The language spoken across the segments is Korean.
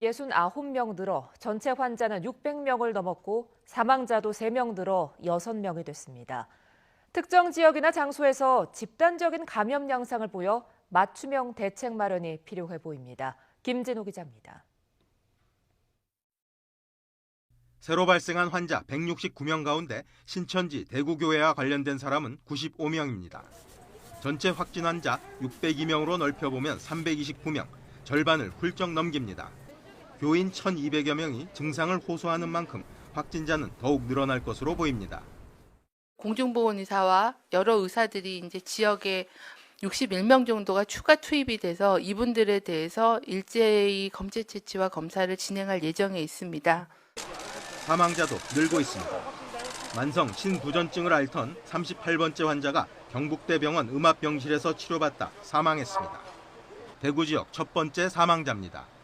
69명 늘어 전체 환자는 600명을 넘었고 사망자도 3명 늘어 6명이 됐습니다. 특정 지역이나 장소에서 집단적인 감염 양상을 보여 맞춤형 대책 마련이 필요해 보입니다. 김진호 기자입니다. 새로 발생한 환자 169명 가운데 신천지 대구교회와 관련된 사람은 95명입니다. 전체 확진 환자 602명으로 넓혀보면 329명, 절반을 훌쩍 넘깁니다. 교인 1,200여 명이 증상을 호소하는 만큼 확진자는 더욱 늘어날 것으로 보입니다. 공중보건의사와 여러 의사들이 이제 지역에 61명 정도가 추가 투입이 돼서 이분들에 대해서 일제히 검체 채취와 검사를 진행할 예정에 있습니다. 사망자도 늘고 있습니다. 만성 신부전증을 앓던 38번째 환자가 경북대병원 음압병실에서 치료받다 사망했습니다. 대구 지역 첫 번째 사망자입니다.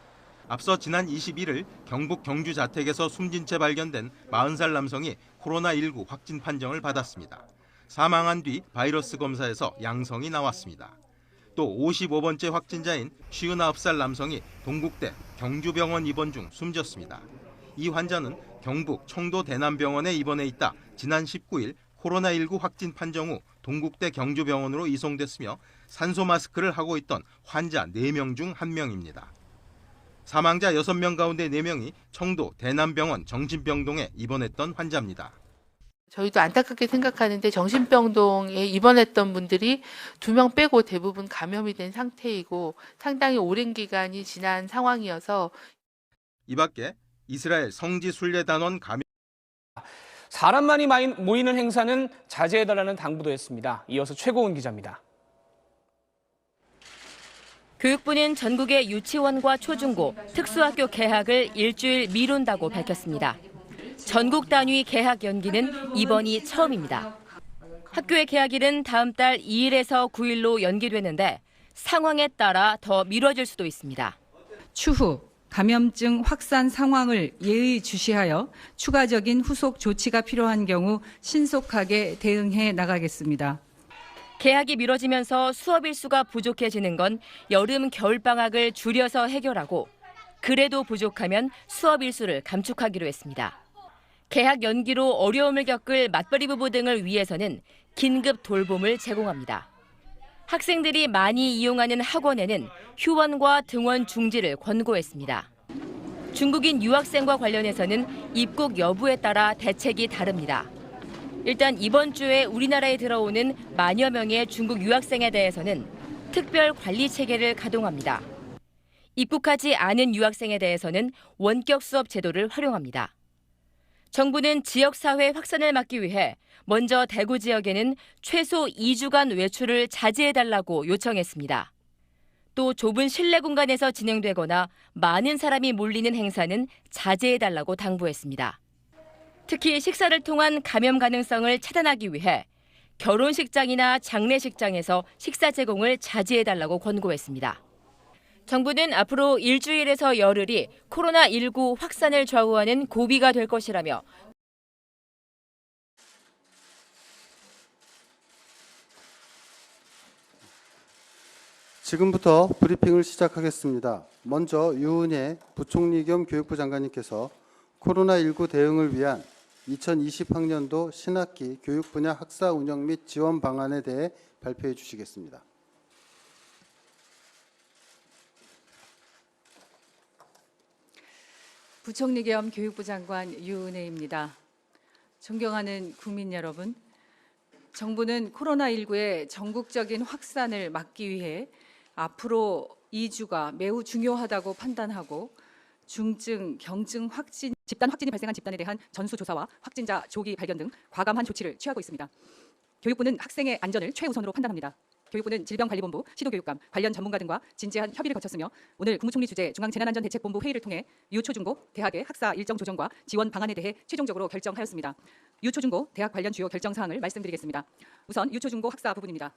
앞서 지난 21일 경북 경주 자택에서 숨진 채 발견된 40살 남성이 코로나19 확진 판정을 받았습니다. 사망한 뒤 바이러스 검사에서 양성이 나왔습니다. 또 55번째 확진자인 59살 남성이 동국대 경주병원 입원 중 숨졌습니다. 이 환자는 경북 청도 대남병원에 입원해 있다 지난 19일 코로나19 확진 판정 후 동국대 경주병원으로 이송됐으며 산소 마스크를 하고 있던 환자 4명 중 1명입니다. 사망자 6명 가운데 4명이 청도 대남병원 정신병동에 입원했던 환자입니다. 저희도 안타깝게 생각하는데 정신병동에 입원했던 분들이 2명 빼고 대부분 감염이 된 상태이고 상당히 오랜 기간이 지난 상황이어서 이 밖에 이스라엘 성지순례단원 감염 사람만이 모이는 행사는 자제해달라는 당부도 했습니다. 이어서 최고은 기자입니다. 교육부는 전국의 유치원과 초중고, 특수학교 개학을 일주일 미룬다고 밝혔습니다. 전국 단위 개학 연기는 이번이 처음입니다. 학교의 개학일은 다음 달 2일에서 9일로 연기되는데 상황에 따라 더 미뤄질 수도 있습니다. 추후 감염증 확산 상황을 예의주시하여 추가적인 후속 조치가 필요한 경우 신속하게 대응해 나가겠습니다. 개학이 미뤄지면서 수업 일수가 부족해지는 건 여름 겨울방학을 줄여서 해결하고 그래도 부족하면 수업 일수를 감축하기로 했습니다. 개학 연기로 어려움을 겪을 맞벌이 부부 등을 위해서는 긴급 돌봄을 제공합니다. 학생들이 많이 이용하는 학원에는 휴원과 등원 중지를 권고했습니다. 중국인 유학생과 관련해서는 입국 여부에 따라 대책이 다릅니다. 일단 이번 주에 우리나라에 들어오는 만여 명의 중국 유학생에 대해서는 특별 관리 체계를 가동합니다. 입국하지 않은 유학생에 대해서는 원격 수업 제도를 활용합니다. 정부는 지역사회 확산을 막기 위해 먼저 대구 지역에는 최소 2주간 외출을 자제해달라고 요청했습니다. 또 좁은 실내 공간에서 진행되거나 많은 사람이 몰리는 행사는 자제해달라고 당부했습니다. 특히 식사를 통한 감염 가능성을 차단하기 위해 결혼식장이나 장례식장에서 식사 제공을 자제해달라고 권고했습니다. 정부는 앞으로 일주일에서 열흘이 코로나19 확산을 좌우하는 고비가 될 것이라며 지금부터 브리핑을 시작하겠습니다. 먼저 유은혜 부총리 겸 교육부 장관님께서 코로나19 대응을 위한 2020학년도 신학기 교육 분야 학사 운영 및 지원 방안에 대해 발표해 주시겠습니다. 부총리 겸 교육부 장관 유은혜입니다. 존경하는 국민 여러분, 정부는 코로나19의 전국적인 확산을 막기 위해 앞으로 2주가 매우 중요하다고 판단하고 중증, 경증 집단 확진이 발생한 집단에 대한 전수조사와 확진자 조기 발견 등 과감한 조치를 취하고 있습니다. 교육부는 학생의 안전을 최우선으로 판단합니다. 교육부는 질병관리본부, 시도교육감, 관련 전문가 등과 진지한 협의를 거쳤으며 오늘 국무총리 주재 중앙재난안전대책본부 회의를 통해 유초중고 대학의 학사 일정 조정과 지원 방안에 대해 최종적으로 결정하였습니다. 유초중고 대학 관련 주요 결정사항을 말씀드리겠습니다. 우선 유초중고 학사 부분입니다.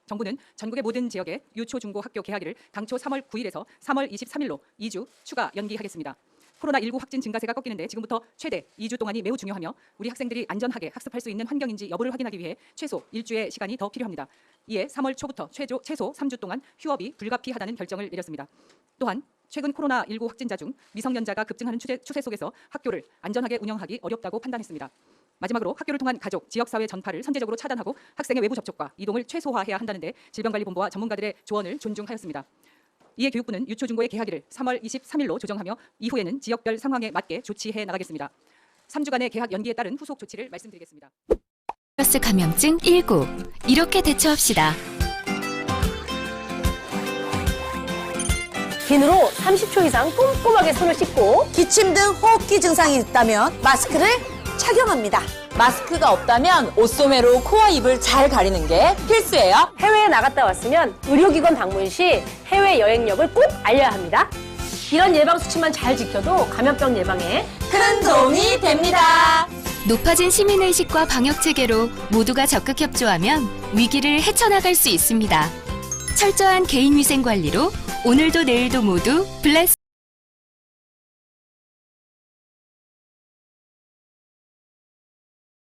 정부는 전국의 모든 지역의 유초중고 학교 개학일을 당초 3월 9일에서 3월 23일로 2주 추가 연기하겠습니다. 코로나19 확진 증가세가 꺾이는데 지금부터 최대 2주 동안이 매우 중요하며 우리 학생들이 안전하게 학습할 수 있는 환경인지 여부를 확인하기 위해 최소 1주의 시간이 더 필요합니다. 이에 3월 초부터 최소 3주 동안 휴업이 불가피하다는 결정을 내렸습니다. 또한 최근 코로나19 확진자 중 미성년자가 급증하는 추세 속에서 학교를 안전하게 운영하기 어렵다고 판단했습니다. 마지막으로 학교를 통한 가족, 지역사회 전파를 선제적으로 차단하고 학생의 외부 접촉과 이동을 최소화해야 한다는데 질병관리본부와 전문가들의 조언을 존중하였습니다. 이에 교육부는 유초중고의 개학일을 3월 23일로 조정하며 이후에는 지역별 상황에 맞게 조치해 나가겠습니다. 3주간의 개학 연기에 따른 후속 조치를 말씀드리겠습니다. 바이러스 감염증 19. 이렇게 대처합시다. 비누로 30초 이상 꼼꼼하게 손을 씻고 기침 등 호흡기 증상이 있다면 마스크를 착용합니다. 마스크가 없다면 옷소매로 코와 입을 잘 가리는 게 필수예요. 해외에 나갔다 왔으면 의료기관 방문 시 해외 여행력을 꼭 알려야 합니다. 이런 예방 수칙만 잘 지켜도 감염병 예방에 큰 도움이 됩니다. 높아진 시민의식과 방역체계로 모두가 적극 협조하면 위기를 헤쳐나갈 수 있습니다. 철저한 개인위생 관리로 오늘도 내일도 모두 블레스